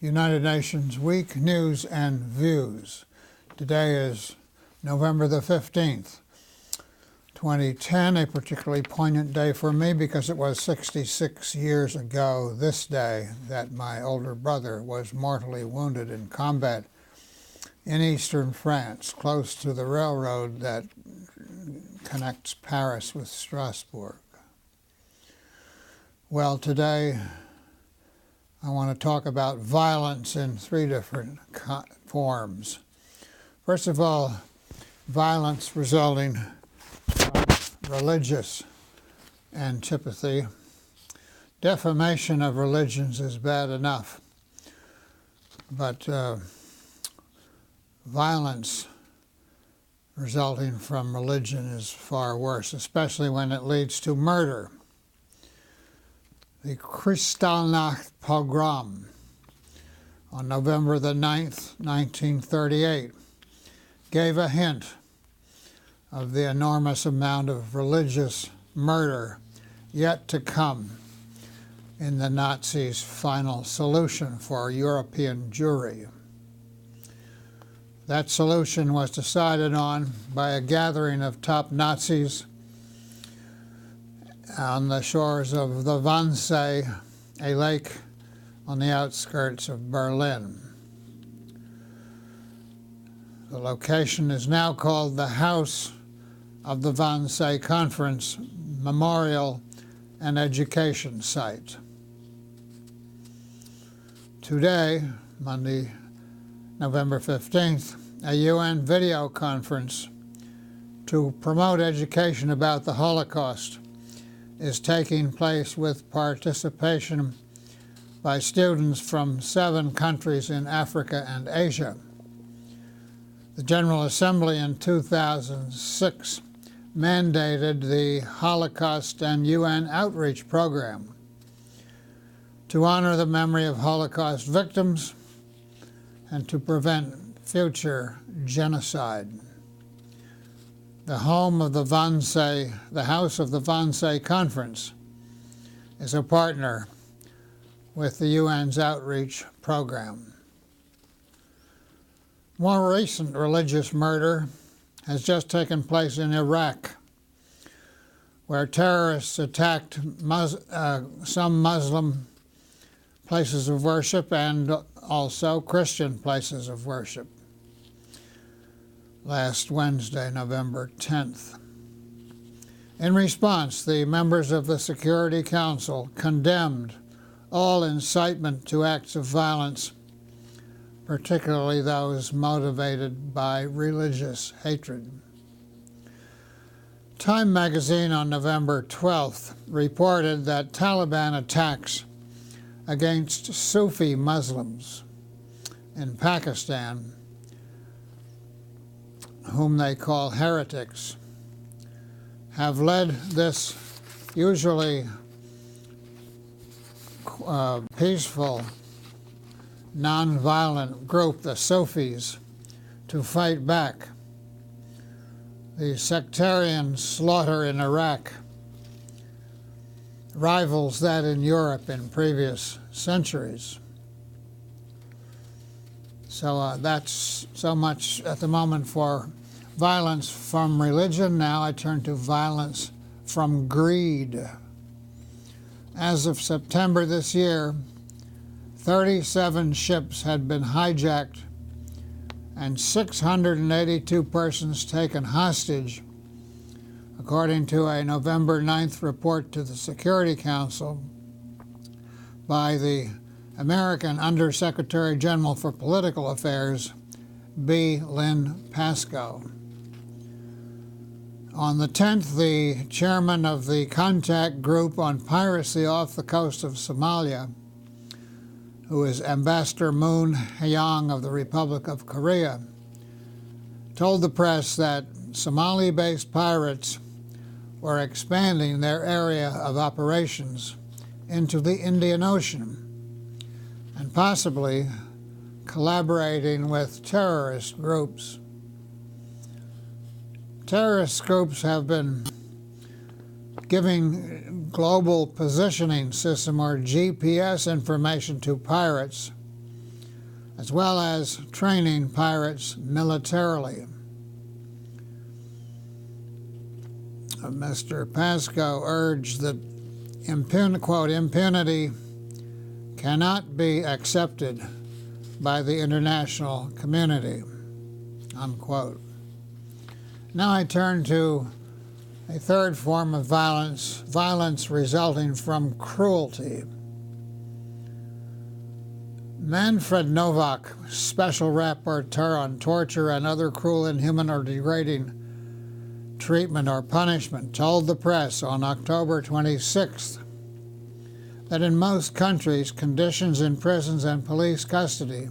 United Nations Week News and Views. Today is November the 15th, 2010, a particularly poignant day for me because it was 66 years ago this day that my older brother was mortally wounded in combat in eastern France, close to the railroad that connects Paris with Strasbourg. Well, today I want to talk about violence in three different forms. First of all, violence resulting from religious antipathy. Defamation of religions is bad enough, but violence resulting from religion is far worse, especially when it leads to murder. The Kristallnacht pogrom on November the 9th, 1938, gave a hint of the enormous amount of religious murder yet to come in the Nazis' final solution for European Jewry. That solution was decided on by a gathering of top Nazis on the shores of the Wannsee, a lake on the outskirts of Berlin. The location is now called the House of the Wannsee Conference Memorial and Education Site. Today, Monday, November 15th, a UN video conference to promote education about the Holocaust is taking place with participation by students from 7 countries in Africa and Asia. The General Assembly in 2006 mandated the Holocaust and UN Outreach Program to honor the memory of Holocaust victims and to prevent future genocide. The home of the Wannsee, the House of the Wannsee Conference, is a partner with the UN's outreach program. More recent religious murder has just taken place in Iraq, where terrorists attacked some Muslim places of worship and also Christian places of worship last Wednesday, November 10th. In response, the members of the Security Council condemned all incitement to acts of violence, particularly those motivated by religious hatred. Time magazine on November 12th reported that Taliban attacks against Sufi Muslims in Pakistan, whom they call heretics, have led this usually peaceful, non-violent group, the Sufis, to fight back. The sectarian slaughter in Iraq rivals that in Europe in previous centuries. So that's so much at the moment for violence from religion. Now I turn to violence from greed. As of September this year, 37 ships had been hijacked and 682 persons taken hostage, according to a November 9th report to the Security Council by the American Undersecretary General for Political Affairs, B. Lynn Pascoe. On the 10th, the chairman of the contact group on piracy off the coast of Somalia, who is Ambassador Moon Hyang of the Republic of Korea, told the press that Somali-based pirates were expanding their area of operations into the Indian Ocean and possibly collaborating with terrorist groups. Terrorist groups have been giving global positioning system, or GPS, information to pirates as well as training pirates militarily. Mr. Pascoe urged that impunity cannot be accepted by the international community, unquote. Now I turn to a third form of violence resulting from cruelty. Manfred Novak, special rapporteur on torture and other cruel, inhuman, or degrading treatment or punishment, told the press on October 26th that in most countries, conditions in prisons and police custody,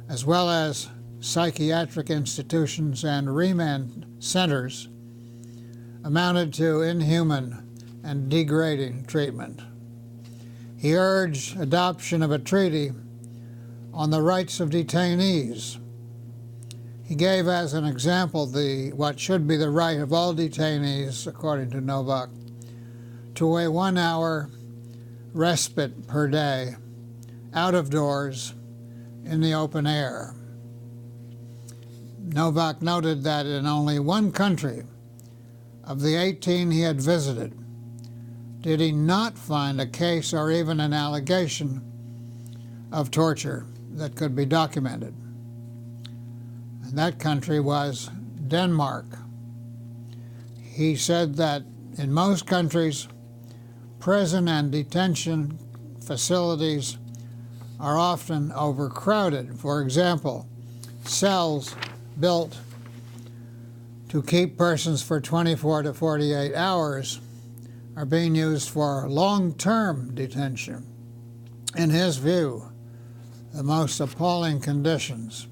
as well as psychiatric institutions and remand centers, amounted to inhuman and degrading treatment. He urged adoption of a treaty on the rights of detainees. He gave as an example what should be the right of all detainees, according to Novak, to a 1-hour respite per day, out of doors, in the open air. Novak noted that in only one country of the 18 he had visited did he not find a case or even an allegation of torture that could be documented. And that country was Denmark. He said that in most countries, prison and detention facilities are often overcrowded. For example, cells built to keep persons for 24 to 48 hours are being used for long-term detention. In his view, the most appalling conditions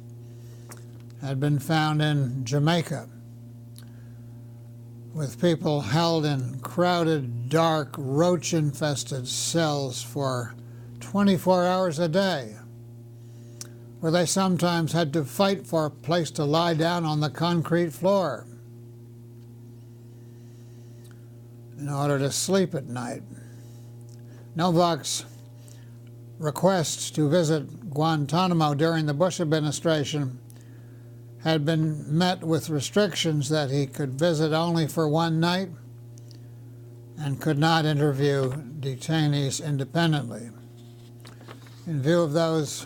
had been found in Jamaica, with people held in crowded, dark, roach-infested cells for 24 hours a day, where they sometimes had to fight for a place to lie down on the concrete floor in order to sleep at night. Novak's requests to visit Guantanamo during the Bush administration had been met with restrictions that he could visit only for one night and could not interview detainees independently. In view of those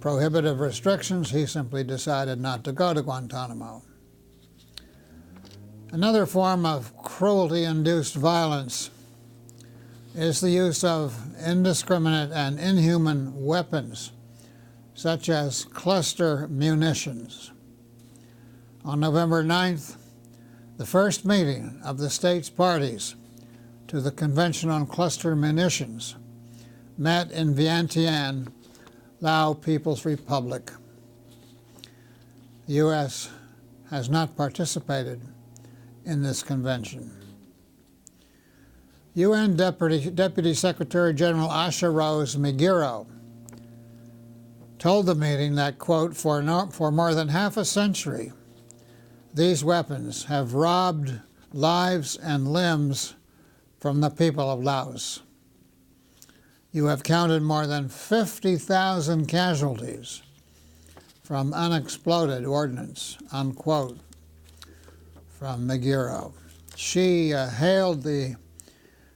prohibitive restrictions, he simply decided not to go to Guantanamo. Another form of cruelty-induced violence is the use of indiscriminate and inhuman weapons, such as cluster munitions. On November 9th, the first meeting of the states parties to the Convention on Cluster Munitions met in Vientiane, Lao People's Republic. The U.S. has not participated in this convention. UN Deputy Secretary General Asha Rose Migiro told the meeting that, quote, for more than half a century, these weapons have robbed lives and limbs from the people of Laos. You have counted more than 50,000 casualties from unexploded ordnance, unquote, from Migiro. She hailed the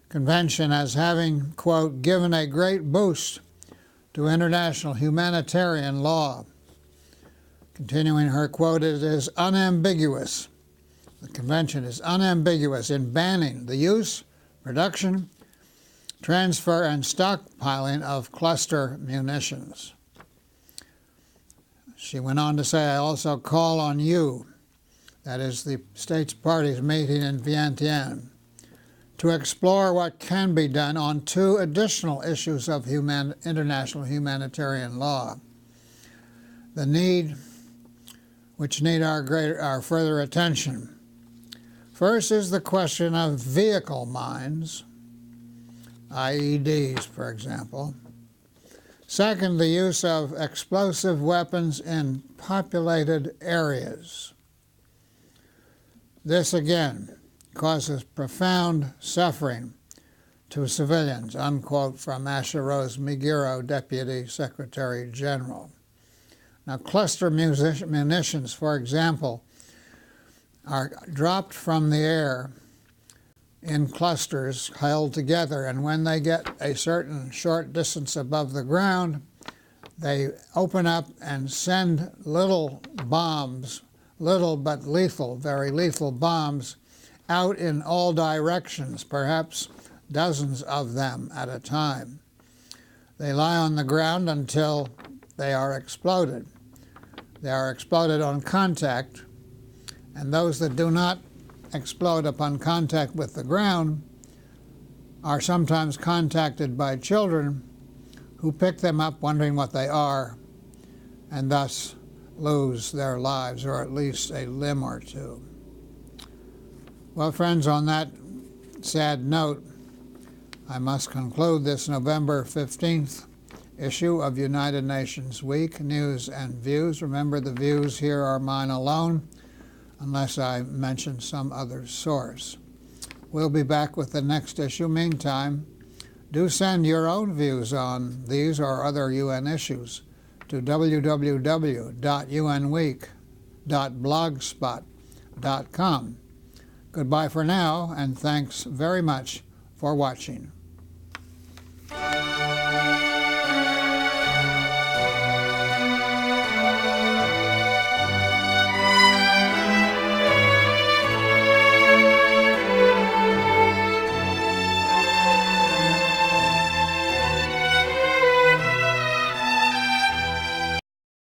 convention as having, quote, given a great boost to international humanitarian law. Continuing her quote, it is unambiguous. The convention is unambiguous in banning the use, production, transfer, and stockpiling of cluster munitions. She went on to say, I also call on you, that is the states parties meeting in Vientiane, to explore what can be done on two additional issues of international humanitarian law. Which need our further attention. First is the question of vehicle mines, IEDs, for example. Second, the use of explosive weapons in populated areas. This, again, causes profound suffering to civilians, unquote, from Asha Rose Migiro, Deputy Secretary General. Now, cluster munitions, for example, are dropped from the air in clusters held together, and when they get a certain short distance above the ground, they open up and send little bombs, little but lethal, very lethal bombs, out in all directions, perhaps dozens of them at a time. They lie on the ground until they are exploded. They are exploded on contact, and those that do not explode upon contact with the ground are sometimes contacted by children who pick them up wondering what they are and thus lose their lives, or at least a limb or two. Well, friends, on that sad note, I must conclude this November 15th issue of United Nations Week News and Views. Remember, the views here are mine alone, unless I mention some other source. We'll be back with the next issue. Meantime, do send your own views on these or other UN issues to www.unweek.blogspot.com. Goodbye for now, and thanks very much for watching.